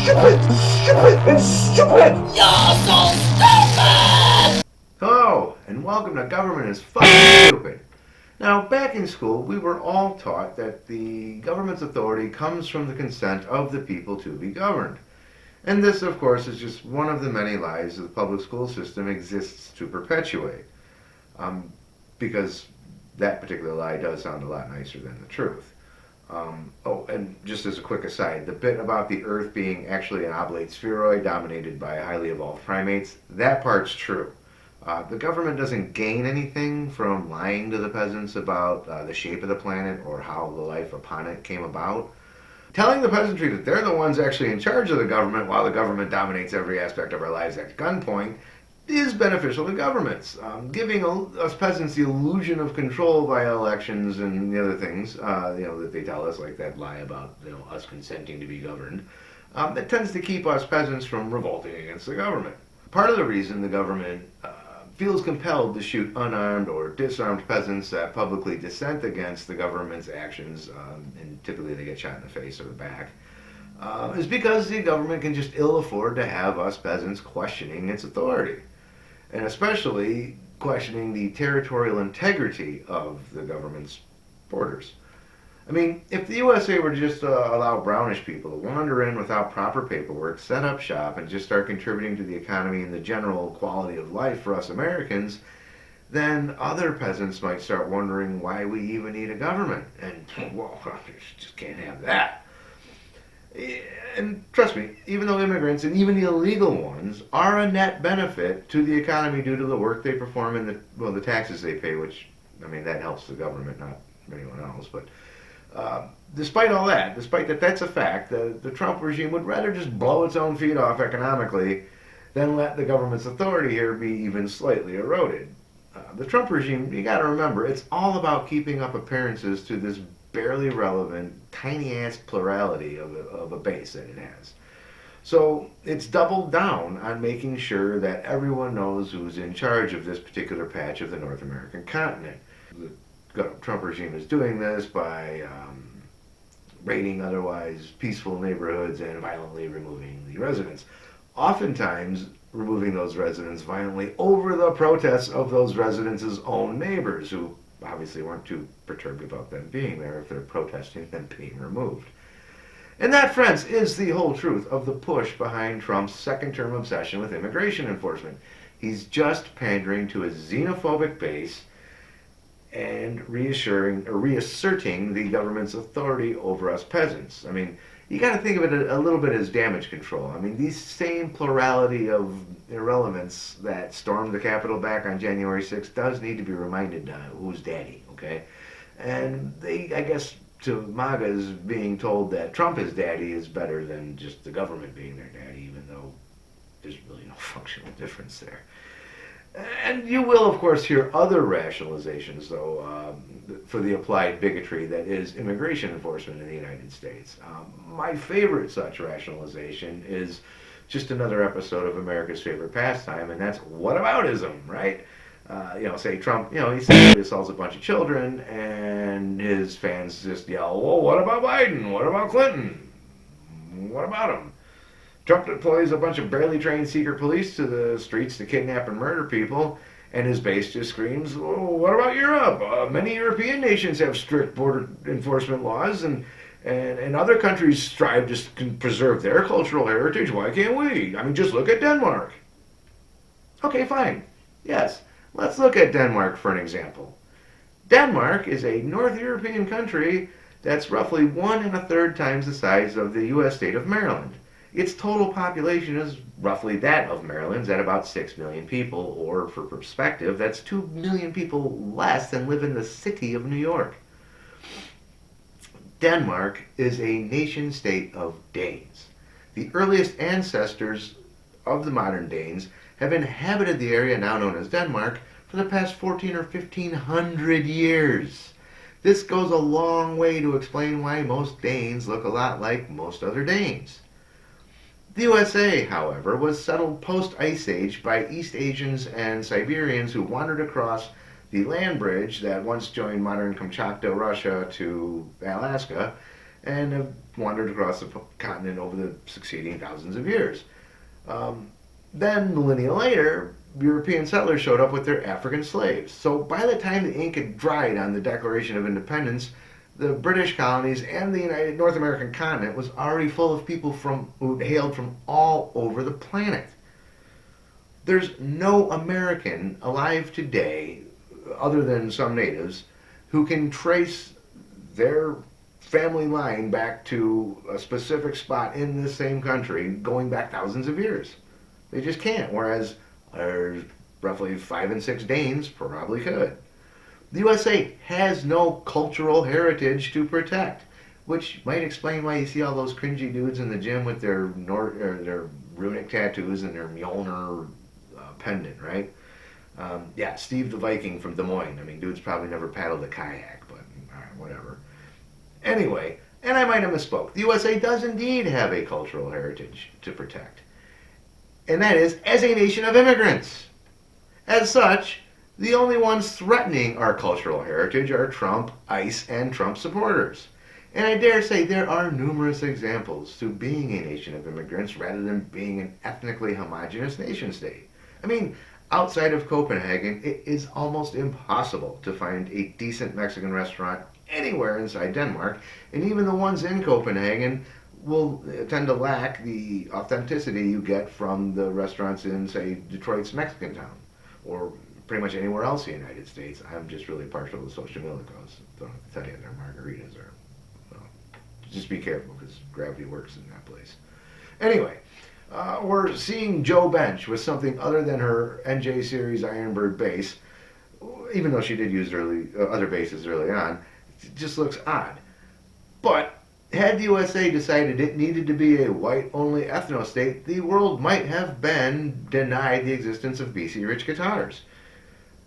stupid, stupid, and stupid! You're so stupid! Hello, and welcome to Government is Fucking Stupid. Now, back in school, we were all taught that the government's authority comes from the consent of the people to be governed. And this, of course, is just one of the many lies that the public school system exists to perpetuate. Because that particular lie does sound a lot nicer than the truth. And just as a quick aside, the bit about the Earth being actually an oblate spheroid dominated by highly evolved primates, that part's true. The government doesn't gain anything from lying to the peasants about the shape of the planet or how the life upon it came about. Telling the peasantry that they're the ones actually in charge of the government while the government dominates every aspect of our lives at gunpoint is beneficial to governments. Giving us peasants the illusion of control via elections and the other things, that they tell us, like that lie about us consenting to be governed, that tends to keep us peasants from revolting against the government. Part of the reason the government feels compelled to shoot unarmed or disarmed peasants that publicly dissent against the government's actions, and typically they get shot in the face or the back, is because the government can just ill afford to have us peasants questioning its authority, and especially questioning the territorial integrity of the government's borders. I mean, if the USA were to just allow brownish people to wander in without proper paperwork, set up shop, and just start contributing to the economy and the general quality of life for us Americans, then other peasants might start wondering why we even need a government. And, well, you just can't have that. And trust me, even though immigrants, and even the illegal ones, are a net benefit to the economy due to the work they perform and the taxes they pay, which, I mean, that helps the government, not anyone else, but despite all that, despite that's a fact, the Trump regime would rather just blow its own feet off economically than let the government's authority here be even slightly eroded. The Trump regime, you got to remember, it's all about keeping up appearances to this barely relevant, tiny-ass plurality of a base that it has. So it's doubled down on making sure that everyone knows who's in charge of this particular patch of the North American continent. The Trump regime is doing this by raiding otherwise peaceful neighborhoods and violently removing the residents. Oftentimes, removing those residents violently over the protests of those residents' own neighbors, who obviously weren't too perturbed about them being there if they're protesting them being removed. And that, friends, is the whole truth of the push behind Trump's second-term obsession with immigration enforcement. He's just pandering to a xenophobic base and reasserting the government's authority over us peasants. I mean, you got to think of it a little bit as damage control. I mean, these same plurality of irrelevance that stormed the Capitol back on January 6th does need to be reminded who's daddy, okay? And I guess, to MAGA's being told that Trump is daddy is better than just the government being their daddy, even though there's really no functional difference there. And you will, of course, hear other rationalizations, though, for the applied bigotry that is immigration enforcement in the United States. My favorite such rationalization is just another episode of America's favorite pastime, and that's whataboutism, right? Say Trump, he sexually assaults a bunch of children, and his fans just yell, well, what about Biden? What about Clinton? What about him? Trump deploys a bunch of barely trained secret police to the streets to kidnap and murder people, and his base just screams, oh, what about Europe? Many European nations have strict border enforcement laws, and other countries strive to preserve their cultural heritage. Why can't we? I mean, just look at Denmark. Okay, fine. Yes, let's look at Denmark for an example. Denmark is a North European country that's roughly 1 1/3 times the size of the U.S. state of Maryland. Its total population is roughly that of Maryland's at about 6 million people, or for perspective, that's 2 million people less than live in the city of New York. Denmark is a nation-state of Danes. The earliest ancestors of the modern Danes have inhabited the area now known as Denmark for the past 14 or 1500 years. This goes a long way to explain why most Danes look a lot like most other Danes. The USA, however, was settled post-Ice Age by East Asians and Siberians who wandered across the land bridge that once joined modern Kamchatka, Russia, to Alaska, and have wandered across the continent over the succeeding thousands of years. Then, millennia later, European settlers showed up with their African slaves. So by the time the ink had dried on the Declaration of Independence, the British colonies and the United North American continent was already full of people who hailed from all over the planet. There's no American alive today, other than some natives, who can trace their family line back to a specific spot in this same country going back thousands of years. They just can't, whereas there's roughly 5 and 6 Danes probably could. The USA has no cultural heritage to protect, which might explain why you see all those cringy dudes in the gym with their runic tattoos and their Mjolnir pendant, right? Yeah, Steve the Viking from Des Moines. I mean, dude's probably never paddled a kayak, but all right, whatever. Anyway, and I might have misspoke. The USA does indeed have a cultural heritage to protect. And that is as a nation of immigrants. As such, the only ones threatening our cultural heritage are Trump, ICE, and Trump supporters. And I dare say there are numerous examples to being a nation of immigrants rather than being an ethnically homogenous nation state. I mean, outside of Copenhagen, it is almost impossible to find a decent Mexican restaurant anywhere inside Denmark, and even the ones in Copenhagen will tend to lack the authenticity you get from the restaurants in, say, Detroit's Mexican Town, or pretty much anywhere else in the United States. I'm just really partial to Xochimilcos. Don't have to tell you, their margaritas are, well, just be careful because gravity works in that place. Anyway, we're seeing Joe Bench with something other than her NJ Series Ironbird bass, even though she did use other basses early on. It just looks odd. But had the USA decided it needed to be a white-only ethno-state, the world might have been denied the existence of BC rich guitars.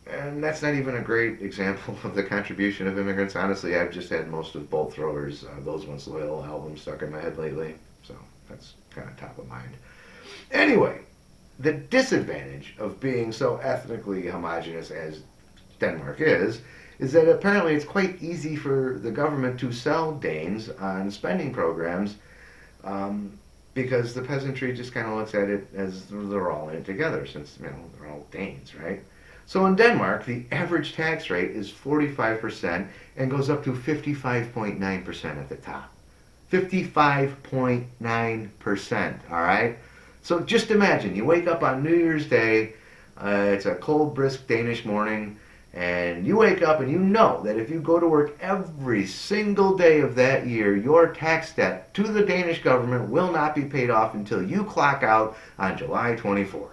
And that's not even a great example of the contribution of immigrants. Honestly, I've just had most of Bolt Throwers' Those Once Loyal albums stuck in my head lately, so that's kind of top of mind. Anyway, the disadvantage of being so ethnically homogenous as Denmark is that apparently it's quite easy for the government to sell Danes on spending programs because the peasantry just kind of looks at it as they're all in it together since, you know, they're all Danes, right? So in Denmark, the average tax rate is 45% and goes up to 55.9% at the top. 55.9%, all right? So just imagine, you wake up on New Year's Day, it's a cold, brisk Danish morning, and you wake up and you know that if you go to work every single day of that year, your tax debt to the Danish government will not be paid off until you clock out on July 24th.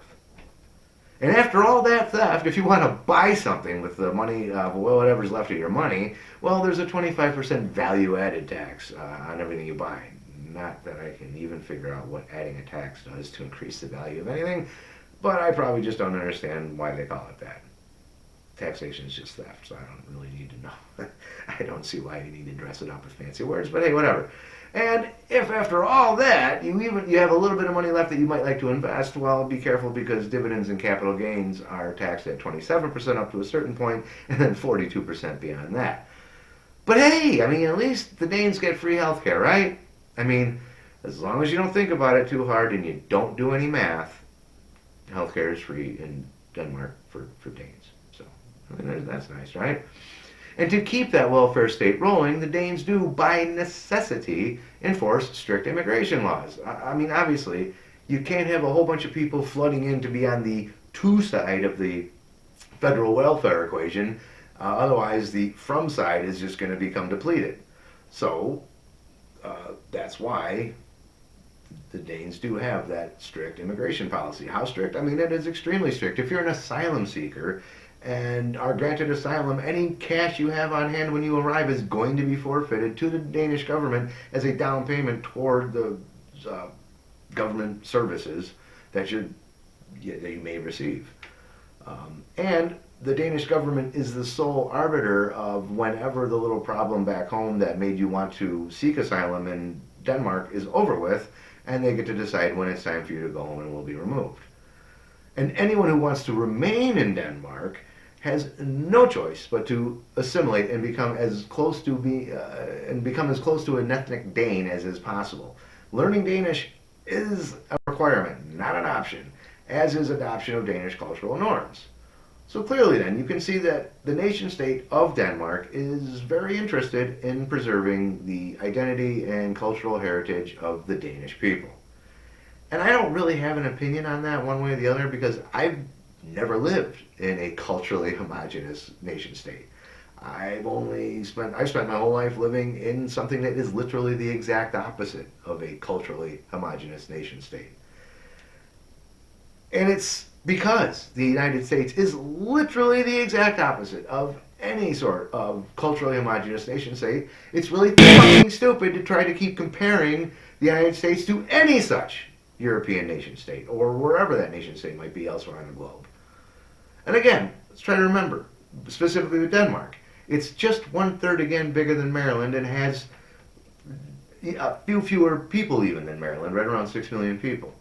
And after all that theft, if you want to buy something with the money, whatever's left of your money, well, there's a 25% value-added tax on everything you buy. Not that I can even figure out what adding a tax does to increase the value of anything, but I probably just don't understand why they call it that. Taxation is just theft, so I don't really need to know. I don't see why you need to dress it up with fancy words, but hey, whatever. And if after all that you have a little bit of money left that you might like to invest, well, be careful because dividends and capital gains are taxed at 27% up to a certain point, and then 42% beyond that. But hey, I mean, at least the Danes get free healthcare, right? I mean, as long as you don't think about it too hard and you don't do any math, healthcare is free in Denmark for Danes. So, I mean, that's nice, right? And to keep that welfare state rolling, the Danes do, by necessity, enforce strict immigration laws. I mean, obviously, you can't have a whole bunch of people flooding in to be on the to side of the federal welfare equation. Otherwise, the from side is just going to become depleted. So, that's why the Danes do have that strict immigration policy. How strict? I mean, it is extremely strict. If you're an asylum seeker and are granted asylum, any cash you have on hand when you arrive is going to be forfeited to the Danish government as a down payment toward the government services that you may receive. And the Danish government is the sole arbiter of whenever the little problem back home that made you want to seek asylum in Denmark is over with, and they get to decide when it's time for you to go home and will be removed. And anyone who wants to remain in Denmark has no choice but to assimilate and become as close to an ethnic Dane as is possible. Learning Danish is a requirement, not an option, as is adoption of Danish cultural norms. So clearly then, you can see that the nation state of Denmark is very interested in preserving the identity and cultural heritage of the Danish people. And I don't really have an opinion on that one way or the other because I've never lived in a culturally homogenous nation state. I've spent my whole life living in something that is literally the exact opposite of a culturally homogenous nation state. And it's because the United States is literally the exact opposite of any sort of culturally homogenous nation state. It's really fucking stupid to try to keep comparing the United States to any such European nation state or wherever that nation state might be elsewhere on the globe. And again, let's try to remember, specifically with Denmark, it's just 1/3 again bigger than Maryland and has a few fewer people even than Maryland, right around 6 million people.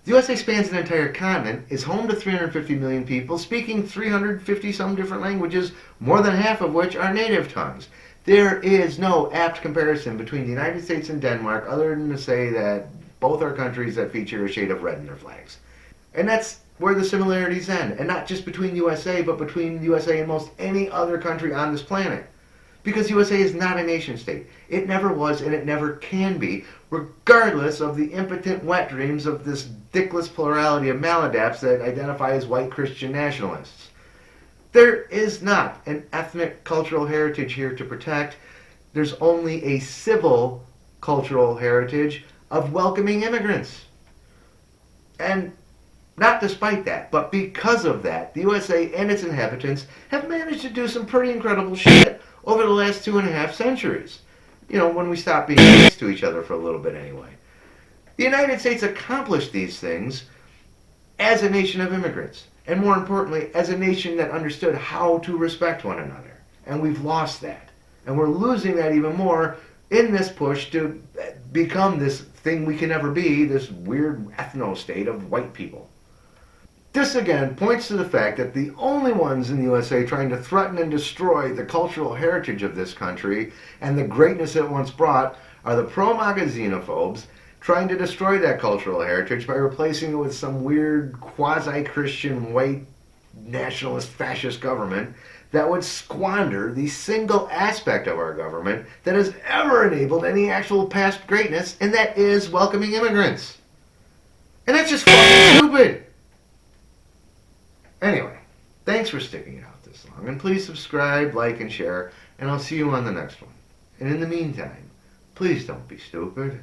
The USA spans an entire continent, is home to 350 million people, speaking 350 some different languages, more than half of which are native tongues. There is no apt comparison between the United States and Denmark other than to say that both are countries that feature a shade of red in their flags. And that's where the similarities end. And not just between USA, but between USA and most any other country on this planet. Because USA is not a nation state. It never was and it never can be, regardless of the impotent wet dreams of this dickless plurality of maladapts that identify as white Christian nationalists. There is not an ethnic cultural heritage here to protect. There's only a civil cultural heritage of welcoming immigrants. And not despite that, but because of that, the USA and its inhabitants have managed to do some pretty incredible shit over the last 2.5 centuries. You know, when we stop being nice to each other for a little bit anyway. The United States accomplished these things as a nation of immigrants. And more importantly, as a nation that understood how to respect one another. And we've lost that. And we're losing that even more in this push to become this thing we can never be, this weird ethno-state of white people. This again points to the fact that the only ones in the USA trying to threaten and destroy the cultural heritage of this country and the greatness it once brought are the pro-MAGA xenophobes trying to destroy that cultural heritage by replacing it with some weird quasi-Christian white nationalist fascist government that would squander the single aspect of our government that has ever enabled any actual past greatness, and that is welcoming immigrants. And that's just fucking stupid. Anyway, thanks for sticking it out this long, and please subscribe, like, and share, and I'll see you on the next one. And in the meantime, please don't be stupid.